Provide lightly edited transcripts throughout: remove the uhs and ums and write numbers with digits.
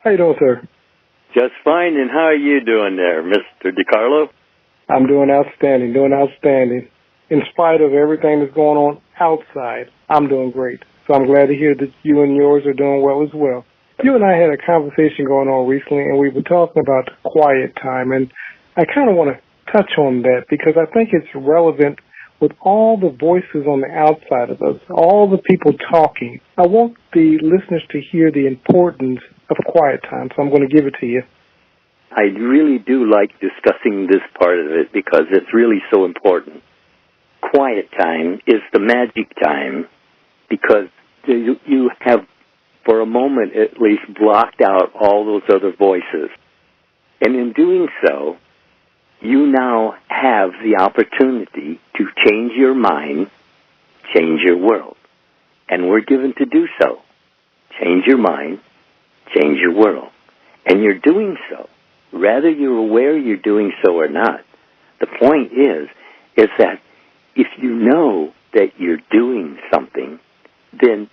How you doing, sir? Just fine, and how are you doing there, Mr. DeCarlo? I'm doing outstanding. In spite of everything that's going on outside, I'm doing great. So I'm glad to hear that you and yours are doing well as well. You and I had a conversation going on recently, and we were talking about quiet time, and I kind of want to touch on that because I think it's relevant with all the voices on the outside of us, all the people talking. I want the listeners to hear the importance of quiet time, so I'm going to give it to you. I really do like discussing this part of it because it's really so important. Quiet time is the magic time because you have, for a moment at least, blocked out all those other voices. And in doing so, you now have the opportunity to change your mind, change your world. And we're given to do so. Change your mind, change your world. And you're doing so. Whether you're aware you're doing so or not, the point is that if you know that you're doing something, then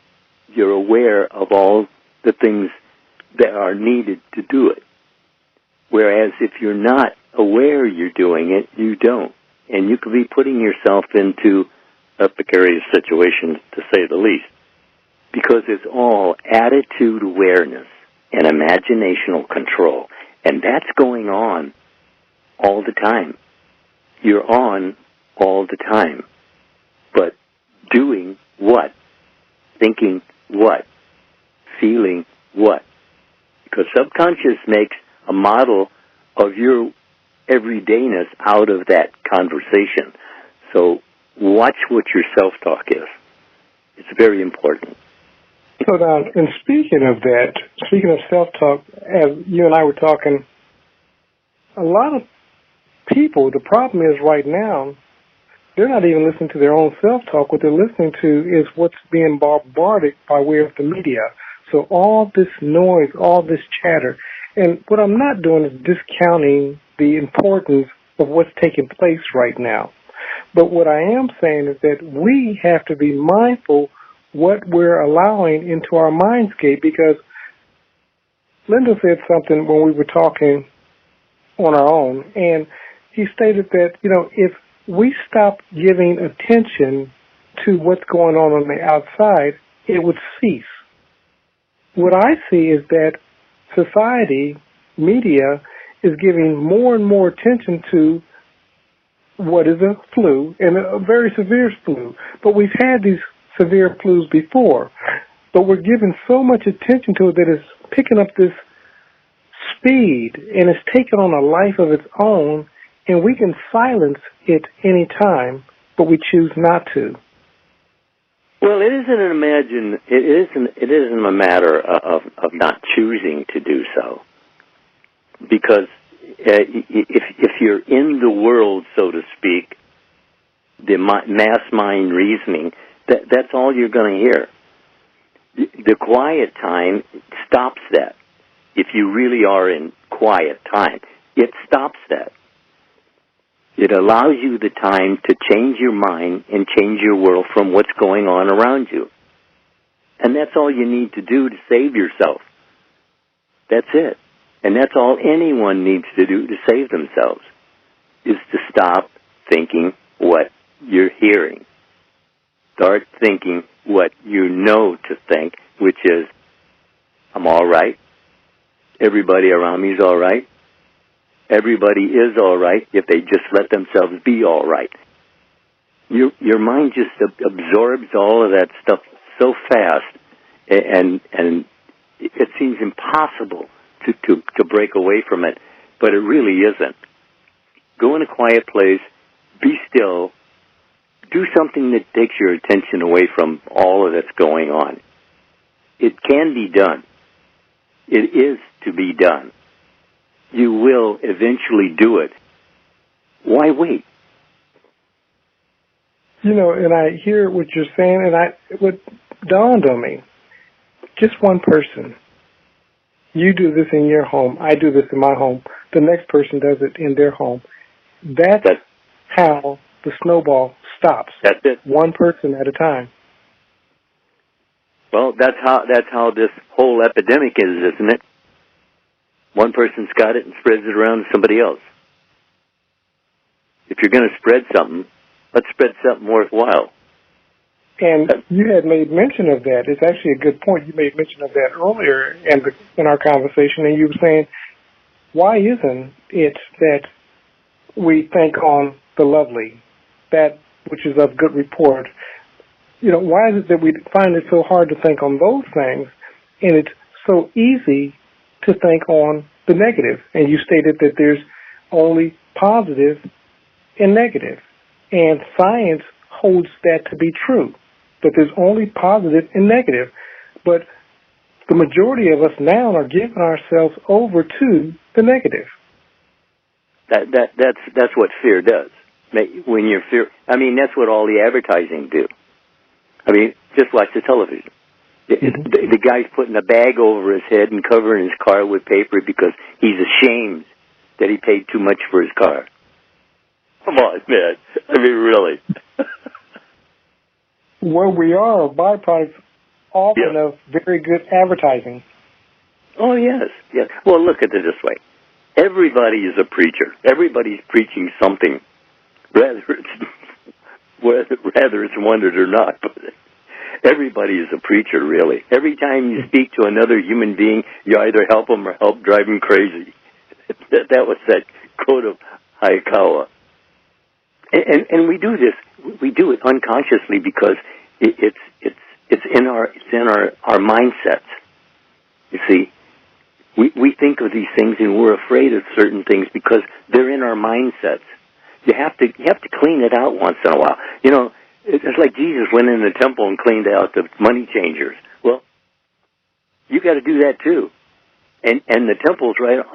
you're aware of all the things that are needed to do it. Whereas if you're not aware you're doing it, you don't. And you could be putting yourself into a precarious situation, to say the least, because it's all attitude awareness and imaginational control. And that's going on all the time. You're on all the time. But doing what? Thinking what? Feeling what? Because subconscious makes a model of your everydayness out of that conversation. So watch what your self-talk is. It's very important. So now, and speaking of that, speaking of self-talk, as you and I were talking, a lot of people, the problem is right now, they're not even listening to their own self-talk. What they're listening to is what's being bombarded by way of the media. So all this noise, all this chatter. And what I'm not doing is discounting the importance of what's taking place right now. But what I am saying is that we have to be mindful what we're allowing into our mindscape, because Lindell said something when we were talking on our own, and he stated that, if we stop giving attention to what's going on the outside, it would cease. What I see is that society, media, is giving more and more attention to what is a flu, and a very severe flu. But we've had these severe flus before, but we're giving so much attention to it that it's picking up this speed, and it's taking on a life of its own, and we can silence it any time, but we choose not to. Well, it isn't a matter of not choosing to do so, because if you're in the world, so to speak, the mass mind reasoning, that's all you're going to hear. The quiet time stops that. If you really are in quiet time, it stops that. It allows you the time to change your mind and change your world from what's going on around you. And that's all you need to do to save yourself. That's it. And that's all anyone needs to do to save themselves, is to stop thinking what you're hearing. Start thinking what you know to think, which is, I'm all right. Everybody around me is all right. Everybody is all right if they just let themselves be all right. Your mind just absorbs all of that stuff so fast, and it seems impossible to break away from it, but it really isn't. Go in a quiet place, be still, do something that takes your attention away from all of that's going on. It can be done. It is to be done. You will eventually do it. Why wait? And I hear what you're saying, and what dawned on me, just one person. You do this in your home. I do this in my home. The next person does it in their home. That's how the snowball stops. That's it. One person at a time. Well, that's how this whole epidemic is, isn't it? One person's got it and spreads it around to somebody else. If you're going to spread something, let's spread something worthwhile. And you had made mention of that. It's actually a good point. You made mention of that earlier in our conversation, and you were saying, why isn't it that we think on the lovely, that which is of good report? You know, why is it that we find it so hard to think on those things, and it's so easy to think on the negative? And you stated that there's only positive and negative, and science holds that to be true, that there's only positive and negative. But the majority of us now are giving ourselves over to the negative. That's what fear does. When you're fear, I mean, that's what all the advertising do. I mean, just watch the television. The guy's putting a bag over his head and covering his car with paper because he's ashamed that he paid too much for his car. Come on, man. I mean, really. Well, we are byproducts often of very good advertising. Oh, yes. Yes. Well, look at it this way. Everybody is a preacher. Everybody's preaching something, whether it's wanted or not. But everybody is a preacher, really. Every time you speak to another human being, you either help them or help drive them crazy. That was that quote of Hayakawa. And we do this. We do it unconsciously because it's in our mindsets. You see, we think of these things and we're afraid of certain things because they're in our mindsets. You have to clean it out once in a while. You know, it's like Jesus went in the temple and cleaned out the money changers. Well, you got to do that too. And the temple's right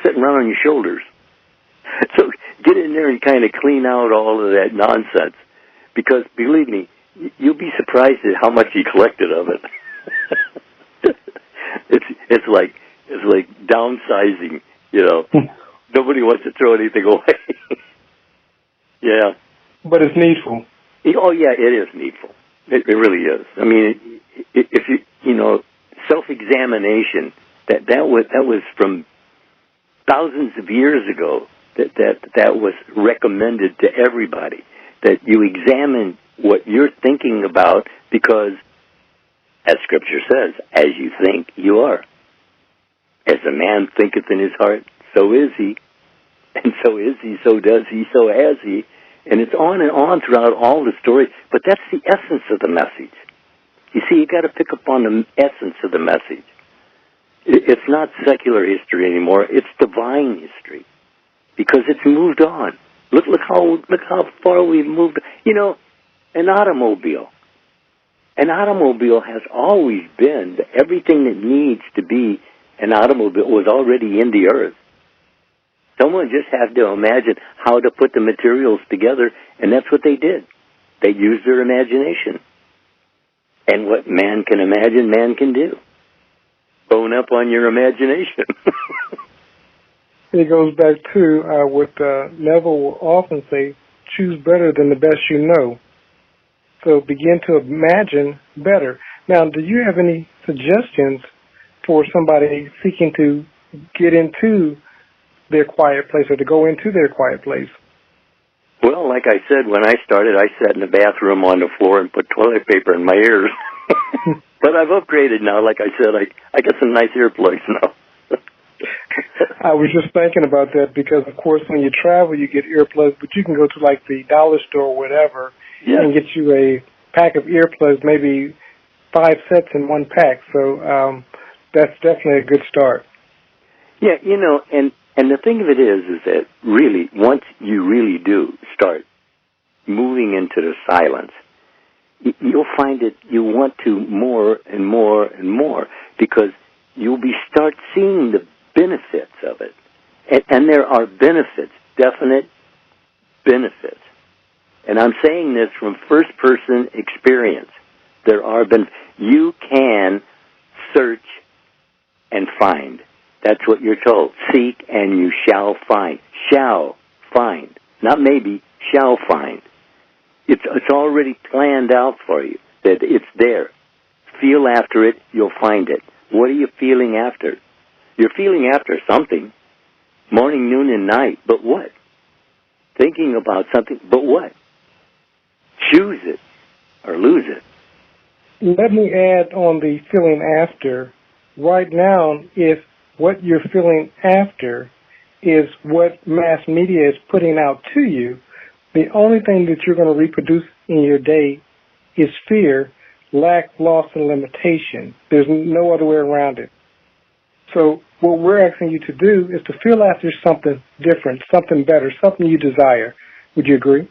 sitting around on your shoulders. So get in there and kind of clean out all of that nonsense, because believe me, you'll be surprised at how much he collected of it. it's like downsizing. You know, nobody wants to throw anything away. Yeah, but it's needful. Oh yeah, it is needful. It really is. I mean, if you know, self-examination that was from thousands of years ago. That was recommended to everybody, that you examine what you're thinking about, because, as Scripture says, as you think, you are. As a man thinketh in his heart, so is he. And so is he, so does he, so has he. And it's on and on throughout all the stories, but that's the essence of the message. You see, you got to pick up on the essence of the message. It's not secular history anymore, it's divine history. Because it's moved on. Look how far we've moved. You know, an automobile has always been everything that needs to be an automobile was already in the earth. Someone just had to imagine how to put the materials together, and that's what they did. They used their imagination. And what man can imagine, man can do. Bone up on your imagination. It goes back to what Neville will often say, choose better than the best you know. So begin to imagine better. Now, do you have any suggestions for somebody seeking to get into their quiet place or to go into their quiet place? Well, like I said, when I started, I sat in the bathroom on the floor and put toilet paper in my ears. But I've upgraded now. Like I said, I got some nice earplugs now. I was just thinking about that because, of course, when you travel, you get earplugs, but you can go to, like, the dollar store or whatever and get you a pack of earplugs, maybe 5 sets in one pack. So that's definitely a good start. Yeah, you know, and the thing of it is that really, once you really do start moving into the silence, you'll find that you want to more and more and more, because you'll start seeing the benefits of it. And there are benefits, definite benefits. And I'm saying this from first-person experience. There are you can search and find. That's what you're told. Seek and you shall find. Shall find. Not maybe, shall find. It's already planned out for you, that it's there. Feel after it, you'll find it. What are you feeling after? You're feeling after something, morning, noon, and night, but what? Thinking about something, but what? Choose it or lose it. Let me add on the feeling after. Right now, if what you're feeling after is what mass media is putting out to you, the only thing that you're going to reproduce in your day is fear, lack, loss, and limitation. There's no other way around it. So what we're asking you to do is to feel after something different, something better, something you desire. Would you agree?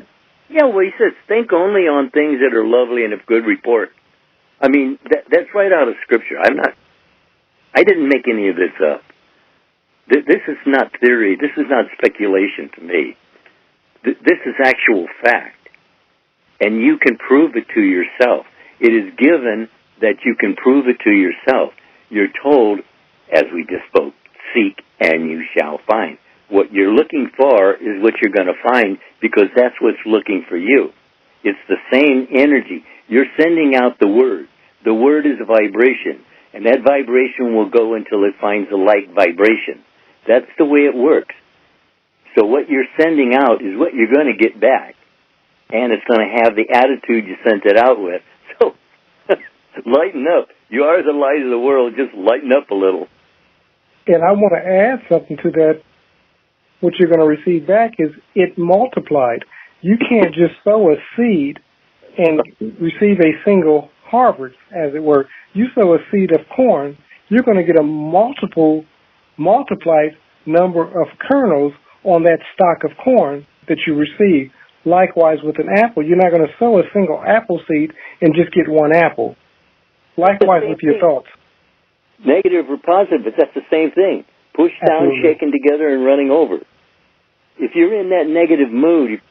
Yeah, well, he says, think only on things that are lovely and of good report. I mean, that's right out of Scripture. I didn't make any of this up. This is not theory. This is not speculation to me. This is actual fact. And you can prove it to yourself. It is given that you can prove it to yourself. You're told, as we just spoke, seek and you shall find. What you're looking for is what you're going to find because that's what's looking for you. It's the same energy. You're sending out the word. The word is a vibration, and that vibration will go until it finds a like vibration. That's the way it works. So what you're sending out is what you're going to get back, and it's going to have the attitude you sent it out with. So lighten up. You are the light of the world. Just lighten up a little. And I want to add something to that. What you're going to receive back is it multiplied. You can't just sow a seed and receive a single harvest, as it were. You sow a seed of corn, you're going to get a multiplied number of kernels on that stock of corn that you receive. Likewise with an apple, you're not going to sow a single apple seed and just get one apple. Likewise with your thoughts. Negative or positive, but that's the same thing. Pushed down, shaken together, and running over. If you're in that negative mood,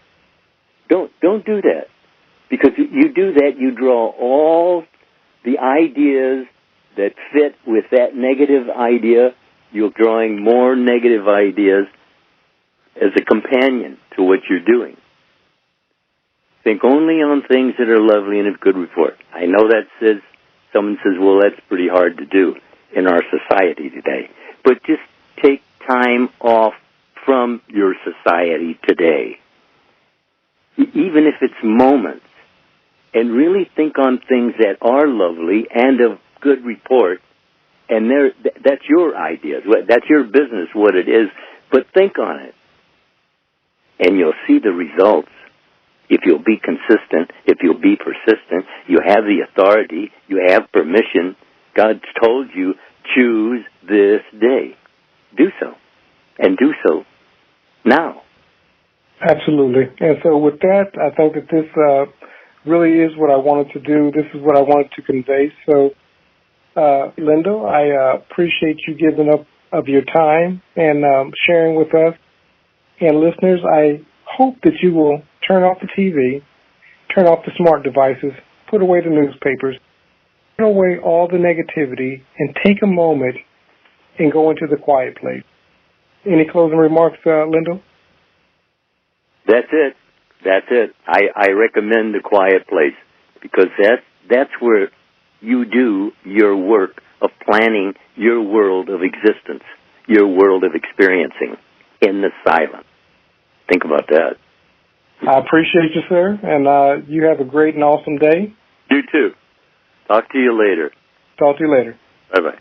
don't do that. Because you do that, you draw all the ideas that fit with that negative idea. You're drawing more negative ideas as a companion to what you're doing. Think only on things that are lovely and of good report. I know that someone says, well, that's pretty hard to do in our society today. But just take time off from your society today, even if it's moments, and really think on things that are lovely and of good report, and that's your ideas. That's your business, what it is, but think on it, and you'll see the results. If you'll be consistent, if you'll be persistent, you have the authority, you have permission. God's told you, choose this day. Do so, and do so now. Absolutely. And so with that, I think that this really is what I wanted to do. This is what I wanted to convey. So, Lindell, I appreciate you giving up of your time and sharing with us. And listeners, I hope that you will turn off the TV, turn off the smart devices, put away the newspapers, put away all the negativity, and take a moment and go into the quiet place. Any closing remarks, Lindell? That's it. That's it. I recommend the quiet place because that's where you do your work of planning your world of existence, your world of experiencing in the silence. Think about that. I appreciate you, sir, and you have a great and awesome day. You too. Talk to you later. Talk to you later. Bye-bye.